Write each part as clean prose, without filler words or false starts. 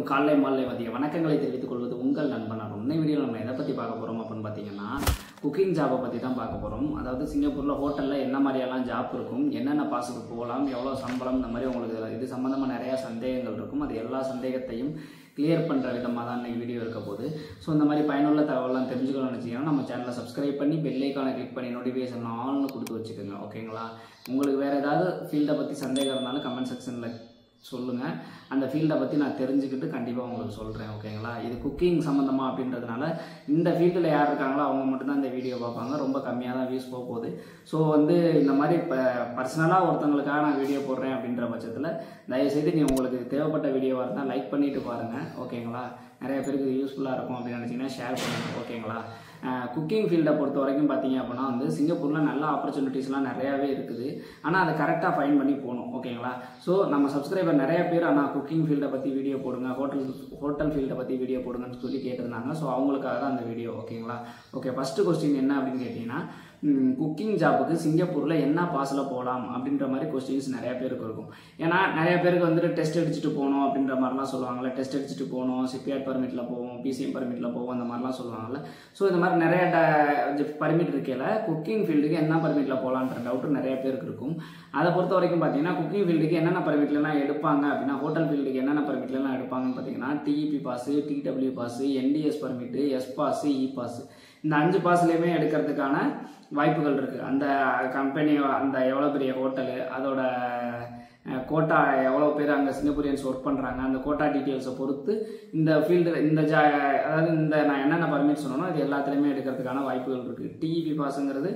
காலை மாலை மதிய வணக்கங்களை தெரிவித்துக் கொள்வது உங்கள் நண்பன் அருண். இந்த வீடியோவில் நம்ம எதை பற்றி பார்க்க போகிறோம் அப்படின்னு பார்த்தீங்கன்னா, குக்கிங் ஜாபை பற்றி தான் பார்க்க போகிறோம். அதாவது சிங்கப்பூரில் ஹோட்டலில் என்ன மாதிரியெல்லாம் ஜாப் இருக்கும், என்னென்ன பாஸுக்கு போகலாம், எவ்வளோ சம்பளம், இந்த மாதிரி உங்களுக்கு இது சம்மந்தமாக நிறையா சந்தேகங்கள் இருக்கும். அது எல்லா சந்தேகத்தையும் கிளியர் பண்ணுற விதமாக தான் இன்றைக்கி வீடியோ இருக்க போகுது. ஸோ இந்த மாதிரி பயனுள்ள தகவலாம் தெரிஞ்சுக்கணும்னு நினச்சிங்கன்னா நம்ம சேனலை சப்ஸ்கிரைப் பண்ணி பெல் ஐக்கானை கிளிக் பண்ணி நோட்டிஃபிகேஷன் ஆல்னு கொடுத்து வச்சுக்கோங்க. ஓகேங்களா? உங்களுக்கு வேறு ஏதாவது ஃபீல்டை பற்றி சந்தேகம் இருந்தாலும் கமெண்ட் செக்ஷனில் சொல்லுங்கள். அந்த ஃபீல்டை பற்றி நான் தெரிஞ்சுக்கிட்டு கண்டிப்பாக உங்களுக்கு சொல்கிறேன். ஓகேங்களா? இது குக்கிங் சம்மந்தமாக அப்படின்றதுனால இந்த ஃபீல்டில் யார் இருக்காங்களோ அவங்க மட்டும்தான் இந்த வீடியோ பார்ப்பாங்க. ரொம்ப கம்மியாக தான் வியூஸ் போகுது. ஸோ இந்த மாதிரி இப்போ பர்சனலாக ஒருத்தவங்களுக்காக நான் வீடியோ போடுறேன் அப்படின்ற பட்சத்தில் தயவுசெய்து நீங்கள் உங்களுக்கு தேவைப்பட்ட வீடியோவாக இருந்தால் லைக் பண்ணிவிட்டு பாருங்கள். ஓகேங்களா? நிறைய பேருக்கு யூஸ்ஃபுல்லாக இருக்கும் அப்படின்னு நினச்சிங்கன்னா ஷேர் பண்ணுங்கள். ஓகேங்களா? குக்கிங் ஃபீல்டை பொறுத்த வரைக்கும் பார்த்தீங்க அப்படின்னா சிங்கப்பூரில் நல்ல ஆப்பர்ச்சுனிட்டிஸ்லாம் நிறையாவே இருக்குது. ஆனால் அதை கரெக்டாக ஃபைண்ட் பண்ணி போகணும். ஓகேங்களா? ஸோ நம்ம சப்ஸ்கிரைபர் நிறைய பேர் ஆனால் குக்கிங் ஃபீல்டை பற்றி வீடியோ போடுங்க, ஹோட்டல் ஃபீல்டை பற்றி வீடியோ போடுங்கன்னு சொல்லி கேட்டிருந்தாங்க. ஸோ அவங்களுக்காக தான் அந்த வீடியோ. ஓகேங்களா? ஓகே, ஃபஸ்ட்டு கொஸ்டின் என்ன அப்படின்னு கேட்டிங்கன்னா, குக்கிங் ஜாப்புக்கு சிங்கப்பூரில் என்ன பாஸில் போகலாம் அப்படின்ற மாதிரி கொஸ்டின்ஸ் நிறைய பேருக்கு இருக்கும். ஏன்னா நிறைய பேருக்கு வந்துட்டு டெஸ்ட் அடிச்சுட்டு போகணும் அப்படின்ற மாதிரிலாம் சொல்லுவாங்கள்ல. டெஸ்ட் அடிச்சுட்டு போகணும், சிபிஆர் பர்மிட்டில் போவோம், பிசிஎம் பர்மிட்டில் போவோம், அந்த மாதிரிலாம் சொல்லுவாங்கள்ல. ஸோ இந்த மாதிரி நிறைய பர்மிட் இருக்கையில் குக்கிங் ஃபீல்டுக்கு என்ன பர்மிட்டில் போகலான்ற டவுட்டு நிறைய பேருக்கு இருக்கும். அதை பொறுத்த வரைக்கும் பார்த்தீங்கன்னா, குக்கிங் ஃபீல்டுக்கு என்னென்ன பர்மிட்லாம் எடுப்பாங்க அப்படின்னா, ஹோட்டல் ஃபீல்டுக்கு என்னென்ன பர்மிட்லாம் எடுப்பாங்கன்னு பார்த்தீங்கன்னா, DEP pass, DW pass, NDS permit, S pass, E pass, இந்த 5 பாஸ்லேயுமே எடுக்கிறதுக்கான வாய்ப்புகள் இருக்குது. அந்த கம்பெனி அந்த எவ்வளோ பெரிய ஹோட்டலு, அதோட கோட்டா எவ்வளோ பேர் அங்கே சிங்கப்பூரியன்ஸ் ஒர்க் பண்ணுறாங்க, அந்த கோட்டா டீட்டெயில்ஸை பொறுத்து இந்த ஃபீல்டு அதாவது நான் என்னென்ன பர்மிட் சொன்னோம் இது எல்லாத்துலேயுமே எடுக்கிறதுக்கான வாய்ப்புகள் இருக்குது. டிஇபி பாஸுங்கிறது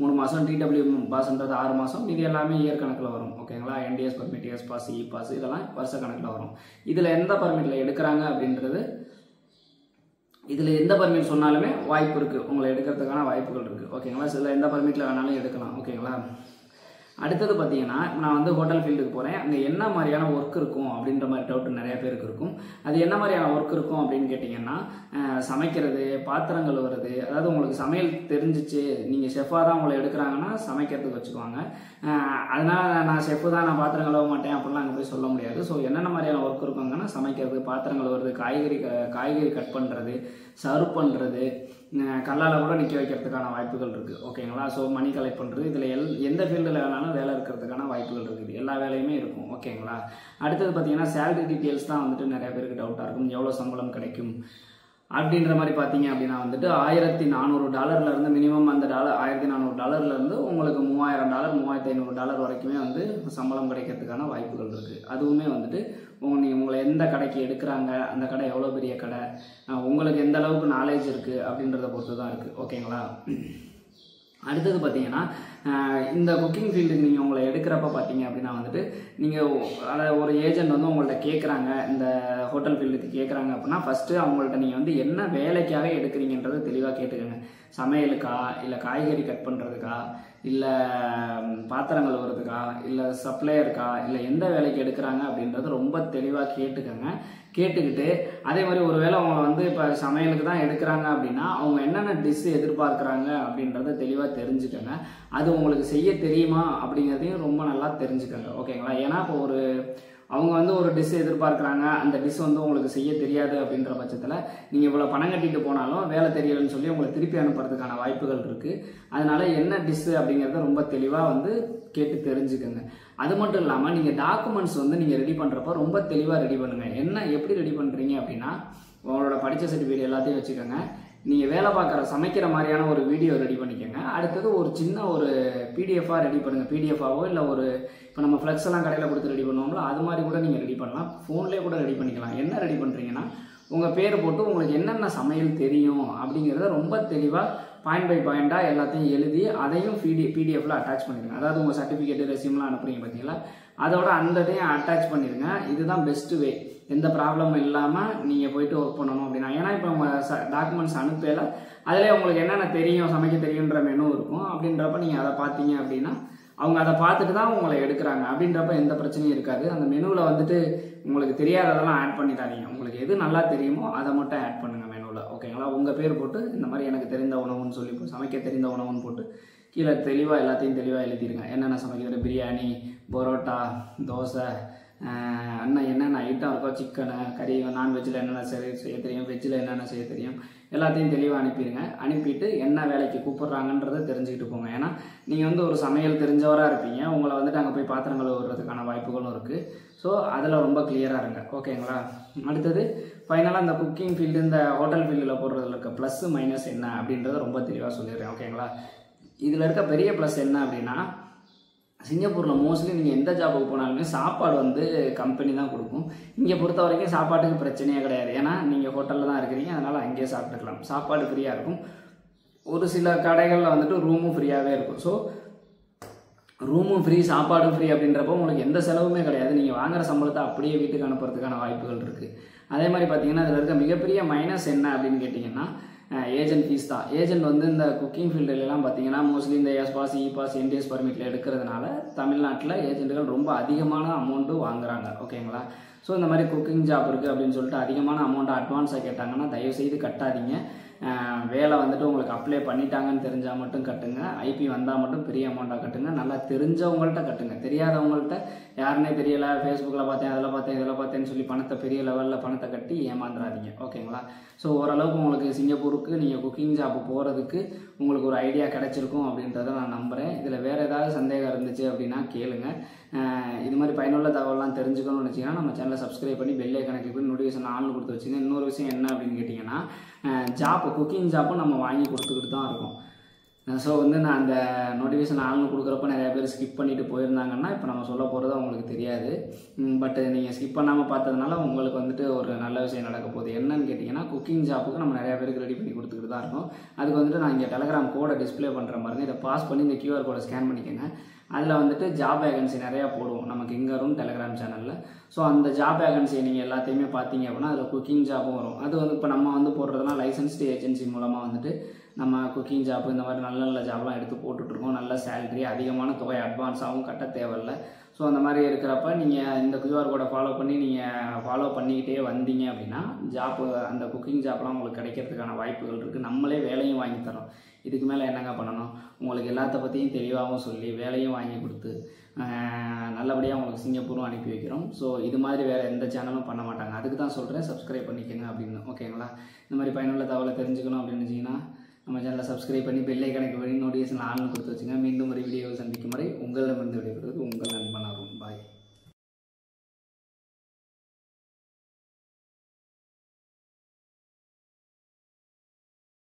3 மாதம், டிடபிள்யூ பாஸ்ன்றது 6 மாதம், இது எல்லாமே இயர் கணக்கில் வரும். ஓகேங்களா? NTS permit, S pass, e pass இதெல்லாம் வருஷ கணக்கில் வரும். இதில் எந்த பர்மிட்டில் எடுக்கிறாங்க அப்படின்றது, இதில் எந்த பர்மிட் சொன்னாலுமே வாய்ப்பு இருக்குது, உங்களை எடுக்கிறதுக்கான வாய்ப்புகள் இருக்குது. ஓகேங்களா? சில எந்த பர்மிட்டில் வேணாலும் எடுக்கலாம். ஓகேங்களா? அடுத்தது பார்த்தீங்கன்னா, நான் ஹோட்டல் ஃபீல்டுக்கு போகிறேன், அங்கே என்ன மாதிரியான ஒர்க் இருக்கும் அப்படின்ற மாதிரி டவுட் நிறைய பேருக்கு இருக்கும். அது என்ன மாதிரியான ஒர்க் இருக்கும் அப்படின்னு கேட்டிங்கன்னா, சமைக்கிறது, பாத்திரம் கழுவுறது. அதாவது உங்களுக்கு சமையல் தெரிஞ்சிச்சு, நீங்கள் ஷெஃபாக தான் உங்களை எடுக்கிறாங்கன்னா சமைக்கிறதுக்கு வச்சுக்குவாங்க. அதனால் நான் ஷெஃப்பு தான், நான் பாத்திரம் கழுவ மாட்டேன் அப்படிலாம் அங்கே போய் சொல்ல முடியாது. ஸோ என்னென்ன மாதிரியான ஒர்க் இருக்குங்கன்னா, சமைக்கிறது, பாத்திரம் கழுவுறது, காய்கறி கட் பண்ணுறது, சர்வ் பண்ணுறது, கல்லால் கூட நிற்க வைக்கிறதுக்கான வாய்ப்புகள் இருக்குது. ஓகேங்களா? ஸோ மணி கலெக்ட் பண்ணுறது, இதில் எந்த ஃபீல்டில் வேணாலும் வேலை இருக்கிறதுக்கான வாய்ப்புகள் இருக்குது. எல்லா வேலையுமே இருக்கும். ஓகேங்களா? அடுத்தது பார்த்தீங்கன்னா, சேலரி டீட்டெயில்ஸ் தான் நிறைய பேருக்கு டவுட்டாக இருக்கும். எவ்வளோ சம்பளம் கிடைக்கும் அப்படின்ற மாதிரி பார்த்தீங்க அப்படின்னா $1,400 மினிமம் அந்த $1,400 உங்களுக்கு $3,000 $3,500 வரைக்குமே சம்பளம் கிடைக்கிறதுக்கான வாய்ப்புகள் இருக்குது. அதுவுமே நீங்கள் உங்களை எந்த கடைக்கு எடுக்கிறாங்க, அந்த கடை எவ்வளோ பெரிய கடை, உங்களுக்கு எந்த அளவுக்கு நாலேஜ் இருக்குது அப்படின்றத பொறுத்து தான் இருக்குது. ஓகேங்களா? அடுத்தது பார்த்தீங்கன்னா, இந்த குக்கிங் ஃபீல்டுக்கு நீங்கள் உங்களை எடுக்கிறப்ப பார்த்தீங்க அப்படின்னா நீங்கள் அதை ஒரு ஏஜென்ட் உங்கள்கிட்ட கேட்குறாங்க, இந்த ஹோட்டல் ஃபீல்டுக்கு கேட்குறாங்க அப்படின்னா, ஃபஸ்ட்டு அவங்கள்ட்ட நீங்கள் என்ன வேலைக்காக எடுக்கிறீங்கன்றதை தெளிவாக கேட்டுக்கோங்க. சமையலுக்கா, இல்லை காய்கறி கட் பண்ணுறதுக்கா, இல்லை பாத்திரம் கழுவுறதுக்கா, இல்லை சப்ளையருக்கா, இல்லை எந்த வேலைக்கு எடுக்கிறாங்க அப்படின்றது ரொம்ப தெளிவாக கேட்டுக்கோங்க. கேட்டுக்கிட்டு அதே மாதிரி ஒரு வேளை அவங்க இப்போ சமையலுக்கு தான் எடுக்கிறாங்க அப்படின்னா, அவங்க என்னென்ன டிஷ் எதிர்பார்க்குறாங்க அப்படின்றத தெளிவாக தெரிஞ்சுக்கோங்க. அது உங்களுக்கு செய்ய தெரியுமா அப்படிங்கிறதையும் ரொம்ப நல்லா தெரிஞ்சுக்கோங்க. ஓகேங்களா? ஏன்னா இப்போ அவங்க ஒரு டிஷ் எதிர்பார்க்குறாங்க, அந்த டிஷ் உங்களுக்கு செய்ய தெரியாது அப்படின்ற பட்சத்தில் நீங்கள் இவ்வளோ பணம் கட்டிட்டு போனாலும் வேலை தெரியலன்னு சொல்லி உங்களை திருப்பி அனுப்புறதுக்கான வாய்ப்புகள் இருக்குது. அதனால என்ன டிஷ் அப்படிங்கிறத ரொம்ப தெளிவாக கேட்டு தெரிஞ்சுக்கோங்க. அது மட்டும் இல்லாமல் நீங்கள் டாக்குமெண்ட்ஸ் நீங்கள் ரெடி பண்ணுறப்ப ரொம்ப தெளிவாக ரெடி பண்ணுங்கள். எப்படி ரெடி பண்ணுறீங்க அப்படின்னா, உங்களோட படித்த சர்டிஃபிகேட் எல்லாத்தையும் வச்சுக்கோங்க. நீங்கள் வேலை பார்க்குற சமைக்கிற மாதிரியான ஒரு வீடியோ ரெடி பண்ணிக்கோங்க. அடுத்தது ஒரு சின்ன ஒரு பிடிஎஃபாக ரெடி பண்ணுங்கள். பிடிஎஃபாவோ இல்லை இப்போ நம்ம ஃப்ளெக்ஸ் எல்லாம் கடையில் கொடுத்து ரெடி பண்ணுவோம்ல, அது மாதிரி கூட நீங்கள் ரெடி பண்ணலாம். ஃபோன்லேயே கூட ரெடி பண்ணிக்கலாம். என்ன ரெடி பண்ணுறீங்கன்னா, உங்கள் பேரை போட்டு உங்களுக்கு என்னென்ன சமையல் தெரியும் அப்படிங்கிறத ரொம்ப தெளிவாக பாயிண்ட் பை பாயிண்டாக எல்லாத்தையும் எழுதி அதையும் பிடிஎஃப்ல அட்டாச் பண்ணிடுங்க. அதாவது உங்கள் சர்டிஃபிகேட்டு, ரெஸ்யூம்லாம் அனுப்புறீங்க பார்த்தீங்களா, அதோட அந்த இதையும் அட்டாச் பண்ணிடுங்க. இதுதான் பெஸ்ட் வே. எந்த ப்ராப்ளமும் இல்லாமல் நீங்கள் போயிட்டு ஒர்க் பண்ணணும் அப்படின்னா. ஏன்னா இப்போ உங்கள் டாக்குமெண்ட்ஸ் அனுப்பல அதிலே உங்களுக்கு என்னென்ன தெரியும், சமைக்க தெரியுன்ற மெனு இருக்கும். அப்படின்றப்ப நீங்கள் அதை பார்த்தீங்க அப்படின்னா அவங்க அதை பார்த்துட்டு தான் உங்களை எடுக்கிறாங்க. அப்படின்றப்ப எந்த பிரச்சனையும் இருக்காது. அந்த மெனுவில் உங்களுக்கு தெரியாததெல்லாம் ஆட் பண்ணிடாதீங்க. உங்களுக்கு எது நல்லா தெரியுமோ அதை மட்டும் ஆட் பண்ணுங்கள் மெனுவில். ஓகேங்களா? உங்கள் பேர் போட்டு இந்த மாதிரி எனக்கு தெரிந்த உணவுன்னு சொல்லி சமைக்க தெரிந்த உணவுன்னு போட்டு கீழே தெளிவாக எல்லாத்தையும் தெளிவாக எழுதிடுங்க. என்னென்ன சமைக்கிறது, பிரியாணி, பரோட்டா, தோசை, அண்ணன் என்னென்ன ஐட்டம் இருக்கோ, சிக்கனு, கறி, நான்வெஜ்ஜில் என்னென்ன செய்ய தெரியும், வெஜ்ஜில் என்னென்ன செய்ய தெரியும், எல்லாத்தையும் தெளிவாக அனுப்பிடுங்க. அனுப்பிட்டு என்ன வேலைக்கு கூப்பிட்றாங்கன்றதை தெரிஞ்சுக்கிட்டு போங்க. ஏன்னா நீங்கள் வந்து ஒரு சமையல் தெரிஞ்சவராக இருப்பீங்க, உங்களை வந்துட்டு அங்கே போய் பாத்திரங்கள் விடுறதுக்கான வாய்ப்புகளும் இருக்குது. ஸோ அதில் ரொம்ப கிளியராக இருங்க. ஓகேங்களா? அடுத்தது ஃபைனலாக இந்த குக்கிங் ஃபீல்டு, இந்த ஹோட்டல் ஃபீல்டில் போடுறதுல இருக்க ப்ளஸ் மைனஸ் என்ன அப்படின்றத ரொம்ப தெளிவாக சொல்லிடுறேன். ஓகேங்களா? இதில் இருக்க பெரிய ப்ளஸ் என்ன அப்படின்னா, சிங்கப்பூரில் மோஸ்ட்லி நீங்கள் எந்த ஜாபுக்கு போனாலுமே சாப்பாடு வந்து கம்பெனி தான் கொடுக்கும். இங்கே பொறுத்த வரைக்கும் சாப்பாட்டுக்கு பிரச்சனையே கிடையாது. ஏன்னா நீங்கள் ஹோட்டலில் தான் இருக்கிறீங்க, அதனால் அங்கேயே சாப்பிட்டுக்கலாம். சாப்பாடு ஃப்ரீயாக இருக்கும். ஒரு சில கடைகளில் வந்துட்டு ரூமும் ஃப்ரீயாகவே இருக்கும். ஸோ ரூமும் ஃப்ரீ, சாப்பாடும் ஃப்ரீ அப்படின்றப்போ உங்களுக்கு எந்த செலவுமே கிடையாது. நீங்கள் வாங்குகிற சம்பளத்தை அப்படியே வீட்டுக்கு அனுப்புறதுக்கான வாய்ப்புகள் இருக்குது. அதே மாதிரி பார்த்தீங்கன்னா இதில் இருக்க மிகப்பெரிய மைனஸ் என்ன அப்படின்னு கேட்டிங்கன்னா, ஏஜென்ட் ஃபீஸ் தான். ஏஜென்ட் வந்து இந்த குக்கிங் ஃபீல்டுலாம் பார்த்தீங்கன்னா மோஸ்ட்லி இந்த S pass, e pass, NTS பர்மிட்டில் எடுக்கிறதுனால தமிழ்நாட்டில் ஏஜென்ட்டுகள் ரொம்ப அதிகமான அமௌண்ட்டு வாங்குறாங்க. ஓகேங்களா? ஸோ இந்த மாதிரி குக்கிங் ஜாப் இருக்குது அப்படின்னு சொல்லிட்டு அதிகமான அமௌண்ட்டை அட்வான்ஸாக கேட்டாங்கன்னா தயவுசெய்து கட்டாதீங்க. வேலை வந்துட்டு உங்களுக்கு அப்ளை பண்ணிட்டாங்கன்னு தெரிஞ்சால் மட்டும் கட்டுங்க. ஐபி வந்தால் மட்டும் பெரிய அமௌண்ட்டாக கட்டுங்க. நல்லா தெரிஞ்சவங்கள்ட்ட கட்டுங்க. தெரியாதவங்கள்ட்ட யாருன்னே தெரியலை, ஃபேஸ்புக்கில் பார்த்தேன், அதில் பார்த்தேன், இதில் பார்த்தேன்னு சொல்லி பணத்தை பெரிய லெவலில் பணத்தை கட்டி ஏமாந்துடாதீங்க. ஓகேங்களா? ஸோ ஓரளவுக்கு உங்களுக்கு சிங்கப்பூருக்கு நீங்கள் குக்கிங் ஜாப் போகிறதுக்கு உங்களுக்கு ஒரு ஐடியா கிடச்சிருக்கும் அப்படின்றத நான் நம்புகிறேன். இதில் வேறு ஏதாவது சந்தேகம் இருந்துச்சு அப்படின்னா கேளுங்க. இது மாதிரி பயனுள்ள தகவலாம் தெரிஞ்சுக்கணும்னு நினச்சிங்கன்னா நம்ம சேனலை சப்ஸ்கிரைப் பண்ணி பெல் ஐகானை கிளிக் பண்ணி நோட்டிஃபிகேஷன் ஆன்ல கொடுத்து வச்சுங்க. இன்னொரு விஷயம் என்ன அப்படின்னு கேட்டிங்கன்னா, குக்கிங் ஜாப்பும் நம்ம வாங்கி கொடுத்துக்கிட்டு தான் இருக்கோம். ஸோ வந்து நான் அந்த நோட்டிஃபிகேஷன் ஆன்லைன் கொடுக்குறப்ப நிறையா பேர் ஸ்கிப் பண்ணிவிட்டு போயிருந்தாங்கன்னா இப்போ நம்ம சொல்ல போகிறது அவங்களுக்கு தெரியாது. பட் நீங்கள் ஸ்கிப் பண்ணாமல் பார்த்ததுனால உங்களுக்கு வந்துட்டு ஒரு நல்ல விஷயம் நடக்க போகுது. என்னன்னு கேட்டிங்கன்னா, குக்கிங் ஜாப்புக்கு நம்ம நிறையா பேருக்கு ரெடி பண்ணி கொடுத்துக்கிட்டு தான் இருக்கோம். அதுக்கு வந்துட்டு நான் இங்கே டெலகிராம் கோடை டிஸ்பிளே பண்ணுற பாருங்க. இதை பாஸ் பண்ணி இந்த QR கோடை ஸ்கேன் பண்ணிக்கோங்க. அதில் வந்துட்டு ஜாப் வேகன்சி நிறையா போடுவோம் நமக்கு இங்கே வரும் டெலகிராம் சேனலில். ஸோ அந்த ஜாப் வேகன்சியை நீங்கள் எல்லாத்தையுமே பார்த்தீங்க அப்படின்னா அதில் குக்கிங் ஜாப்பும் வரும். அது வந்து இப்போ நம்ம வந்து போடுறதுனா லைசன்ஸ்டு ஏஜென்சி மூலமாக வந்துட்டு நம்ம குக்கிங் ஜாப்பு இந்த மாதிரி நல்ல நல்ல ஜாப்லாம் எடுத்து போட்டுட்ருக்கோம். நல்ல சேலரி, அதிகமான தொகை அட்வான்ஸாகவும் கட்ட தேவையில்லை. ஸோ அந்த மாதிரி இருக்கிறப்ப நீங்கள் இந்த QR கோடை ஃபாலோ பண்ணி நீங்கள் ஃபாலோ பண்ணிக்கிட்டே வந்தீங்க அப்படின்னா அந்த குக்கிங் ஜாப்லாம் உங்களுக்கு கிடைக்கிறதுக்கான வாய்ப்புகள் இருக்குது. நம்மளே வேலையும் வாங்கி தரோம். இதுக்கு மேலே என்னங்க பண்ணணும்? உங்களுக்கு எல்லாத்த பற்றியும் தெளிவாகவும் சொல்லி வேலையும் வாங்கி கொடுத்து நல்லபடியாக உங்களுக்கு சிங்கப்பூரும் அனுப்பி வைக்கிறோம். ஸோ இது மாதிரி வேறு எந்த சேனலும் பண்ண மாட்டாங்க. அதுக்கு தான் சொல்கிறேன், சப்ஸ்கிரைப் பண்ணிக்கோங்க அப்படின்னு. ஓகேங்களா? இந்த மாதிரி பயனுள்ள தகவலை தெரிஞ்சுக்கணும் அப்படின்னு நினச்சிங்கன்னா நம்ம சேனலை சப்ஸ்கிரைப் பண்ணி பெல் ஐகானை கிளிக் பண்ணி நோட்டிஃபிகேஷன் ஆன்லைன் கொடுத்து வச்சுங்க. மீண்டும் ஒரு வீடியோவை சந்திக்கும் வரை உங்களிடமிருந்து விடைபெறுவது உங்கள் நண்பனாகும்.